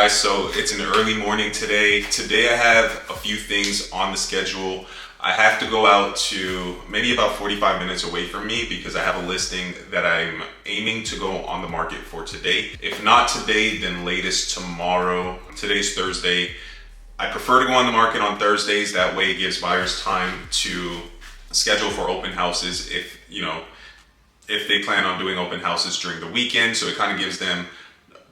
guys, so it's an early morning today. Today I have a few things on the schedule. I have to go out to maybe about 45 minutes away from me because I have a listing that I'm aiming to go on the market for today. If not today, then latest tomorrow. Today's Thursday. I prefer to go on the market on Thursdays. That way it gives buyers time to schedule for open houses if they plan on doing open houses during the weekend. So it kind of gives them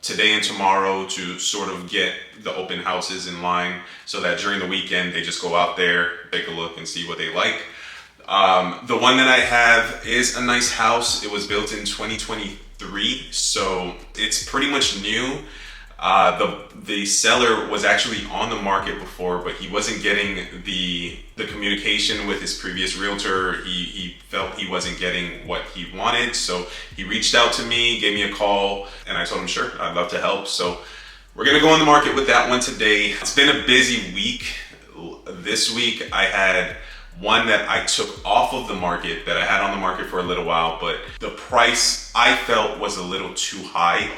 today and tomorrow to sort of get the open houses in line so that during the weekend they just go out there, take a look and see what they like. The one that I have is a nice house. It was built in 2023, so it's pretty much new. The seller was actually on the market before, but he wasn't getting the communication with his previous realtor. He felt he wasn't getting what he wanted, so he reached out to me, gave me a call, and I told him sure, I'd love to help. So we're gonna go on the market with that one today. It's been a busy week. This week I had one that I took off of the market that I had on the market for a little while, but the price I felt was a little too high.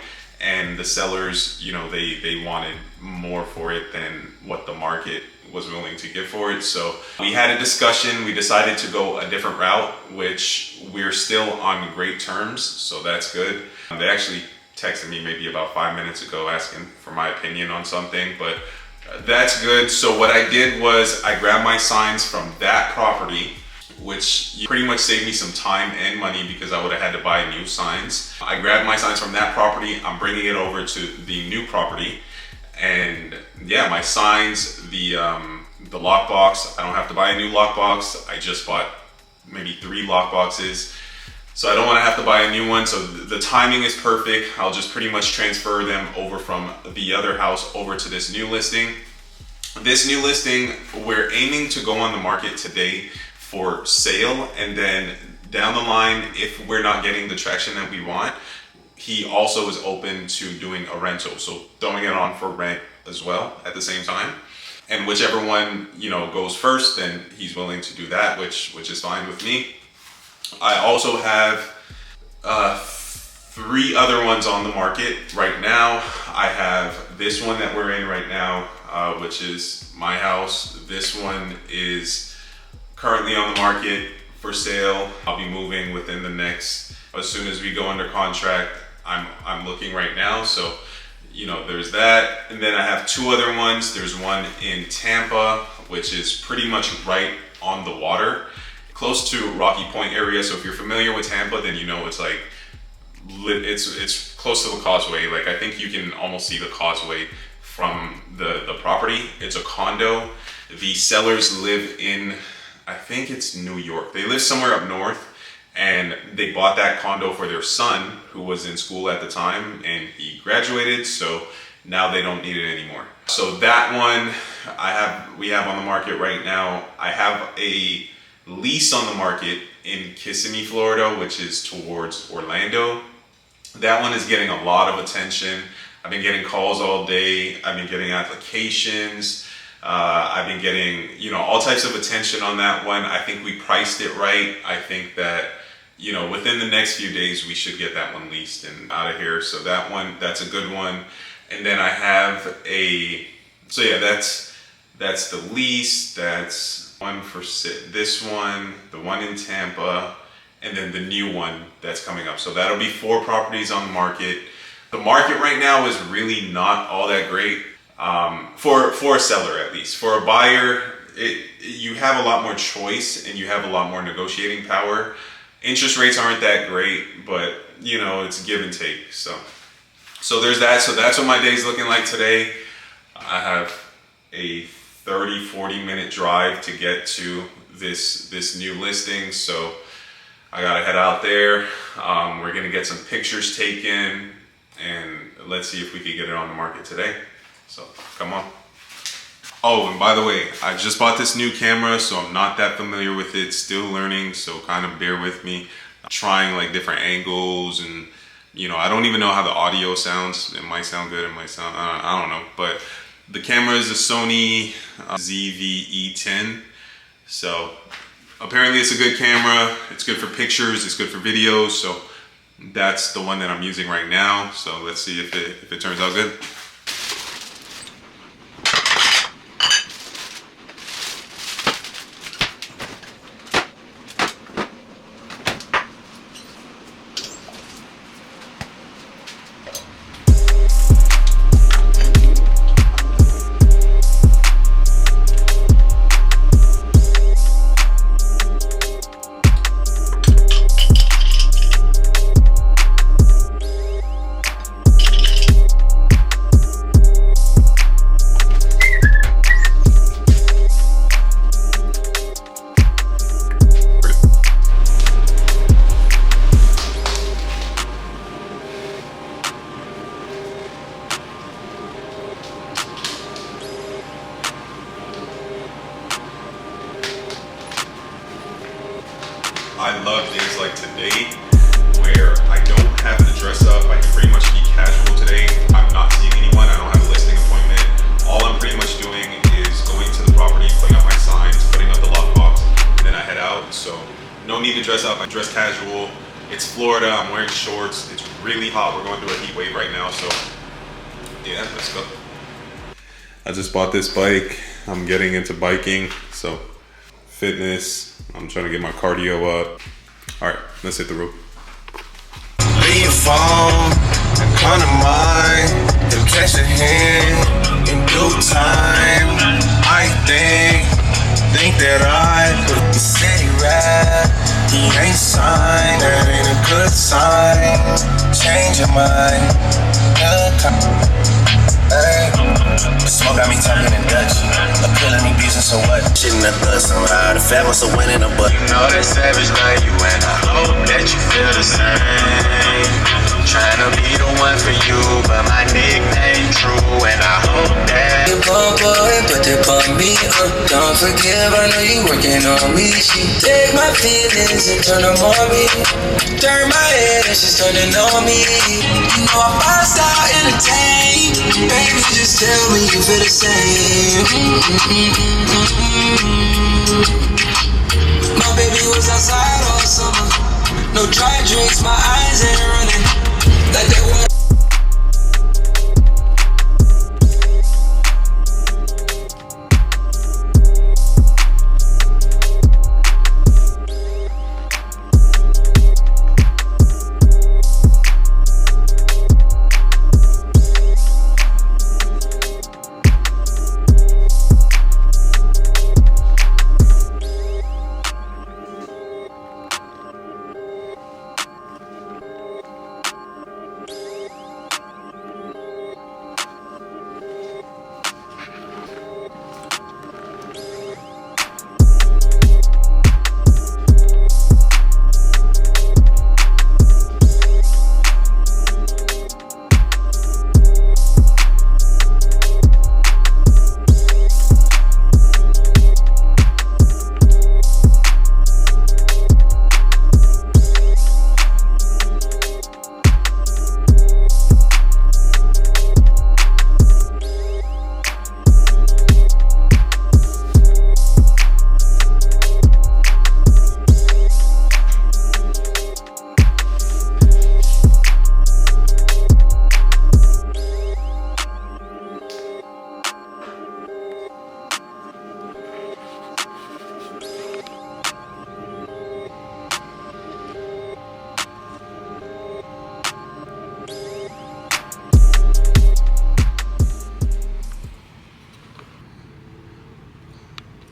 And the sellers, they wanted more for it than what the market was willing to give for it. So we had a discussion. We decided to go a different route, which we're still on great terms. So that's good. They actually texted me maybe about 5 minutes ago asking for my opinion on something, but that's good. So what I did was I grabbed my signs from that property, which pretty much saved me some time and money because I would have had to buy new signs. I grabbed my signs from that property. I'm bringing it over to the new property. And yeah, my signs, the lockbox, I don't have to buy a new lockbox. I just bought maybe 3 lockboxes. So I don't want to have to buy a new one. So the timing is perfect. I'll just pretty much transfer them over from the other house over to this new listing. This new listing, we're aiming to go on the market today for sale, and then down the line, if we're not getting the traction that we want, he also is open to doing a rental, so throwing it on for rent as well at the same time. And whichever one goes first, then he's willing to do that, which is fine with me. I also have 3 other ones on the market right now. I have this one that we're in right now, which is my house. This one is currently on the market for sale. I'll be moving within the next, as soon as we go under contract, I'm looking right now. So, there's that. And then I have 2 other ones. There's one in Tampa, which is pretty much right on the water, close to Rocky Point area. So if you're familiar with Tampa, then it's like, it's close to the causeway. Like I think you can almost see the causeway from the property. It's a condo. The sellers live in, I think it's New York. They live somewhere up north, and they bought that condo for their son who was in school at the time, and he graduated, so now they don't need it anymore. So that one we have on the market right now. I have a lease on the market in Kissimmee, Florida, which is towards Orlando. That one is getting a lot of attention. I've been getting calls all day. I've been getting applications. I've been getting, all types of attention on that one. I think we priced it right. I think that, within the next few days, we should get that one leased and out of here. So that one, that's a good one. And then I have that's the lease. That's one for this one, the one in Tampa, and then the new one that's coming up. So that'll be 4 properties on the market. The market right now is really not all that great. For a seller, at least. For a buyer, you have a lot more choice and you have a lot more negotiating power. Interest rates aren't that great, but it's give and take. So there's that. So that's what my day's looking like today. I have a 30-40 minute drive to get to this new listing. So I gotta head out there. We're gonna get some pictures taken, and let's see if we can get it on the market today. So come on. Oh, and by the way, I just bought this new camera, so I'm not that familiar with it, still learning, so kind of bear with me. I'm trying like different angles, and I don't even know how the audio sounds. It might sound good, it might sound, I don't know. But the camera is a Sony ZV-E10. So apparently it's a good camera. It's good for pictures, it's good for videos. So that's the one that I'm using right now. So let's see if it turns out good. love days like today where I don't have to dress up. I can pretty much be casual today. I'm not seeing anyone. I don't have a listing appointment. All I'm pretty much doing is going to the property, putting up my signs, putting up the lockbox, and then I head out. So no need to dress up. I dress casual. It's Florida. I'm wearing shorts. It's really hot. We're going through a heat wave right now. So yeah, let's go. I just bought this bike. I'm getting into biking. So fitness. I'm trying to get my cardio up. All right, let's hit the road. Leave your phone, come to mine. You'll catch a hand in due time. I think that I could be city rap. He ain't signed, that ain't a good sign. Change your mind. Hey. Smoke got me talking in Dutch. A killing me beating, so what? Shit in the blood somehow. The fat must have went in the butt. You know that savage like you, and I hope that you feel the same. Trying to be the one for you, but my nickname true, and I hope that you bump boy, but they bump me up. Don't forgive, I know you working on me. She take my feelings and turn them on me. Turn my head and she's turning on me. You know I'm bust out entertain. Baby, just tell me you feel the same. My baby was outside all summer. No dry drinks, my eyes ain't running. Like that one.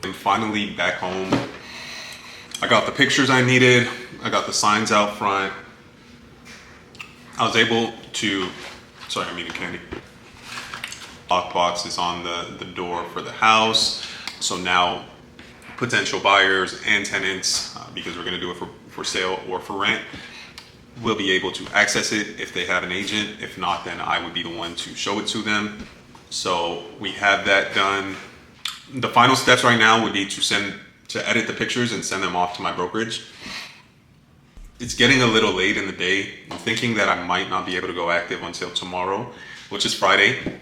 I'm finally back home. I got the pictures I needed. I got the signs out front. I was able to, sorry, I'm eating candy. Lockbox is on the door for the house. So now potential buyers and tenants, because we're gonna do it for sale or for rent, will be able to access it if they have an agent. If not, then I would be the one to show it to them. So we have that done. The final steps right now would be to edit the pictures and send them off to my brokerage. It's getting a little late in the day. I'm thinking that I might not be able to go active until tomorrow, which is Friday.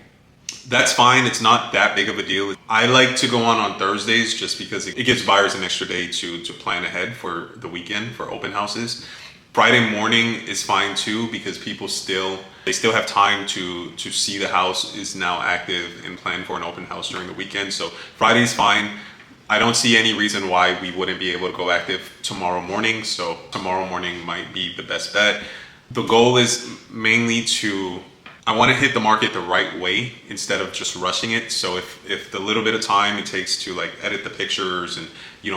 That's fine. It's not that big of a deal. I like to go on Thursdays just because it gives buyers an extra day to plan ahead for the weekend for open houses. Friday morning is fine too because people still have time to see the house is now active and plan for an open house during the weekend. So Friday's fine. I don't see any reason why we wouldn't be able to go active tomorrow morning. So tomorrow morning might be the best bet. The goal is mainly I want to hit the market the right way instead of just rushing it. So if the little bit of time it takes to like edit the pictures and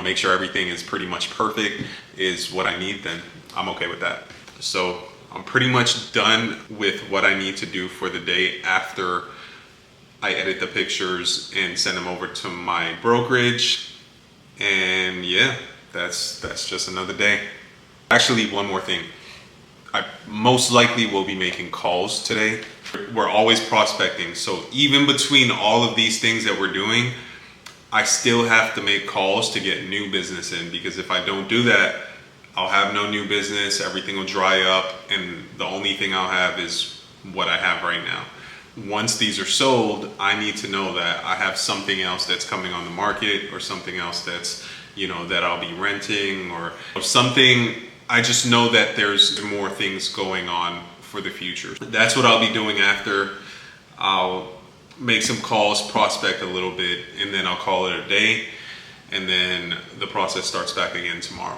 make sure everything is pretty much perfect is what I need, then I'm okay with that. So I'm pretty much done with what I need to do for the day after I edit the pictures and send them over to my brokerage. And yeah, that's just another day. Actually, one more thing. I most likely will be making calls today. We're always prospecting. So even between all of these things that we're doing, I still have to make calls to get new business in, because if I don't do that, I'll have no new business, everything will dry up, and the only thing I'll have is what I have right now. Once these are sold, I need to know that I have something else that's coming on the market, or something else that's, that I'll be renting, or something. I just know that there's more things going on for the future. That's what I'll be doing after. I'll make some calls, prospect a little bit, and then I'll call it a day. And then the process starts back again tomorrow.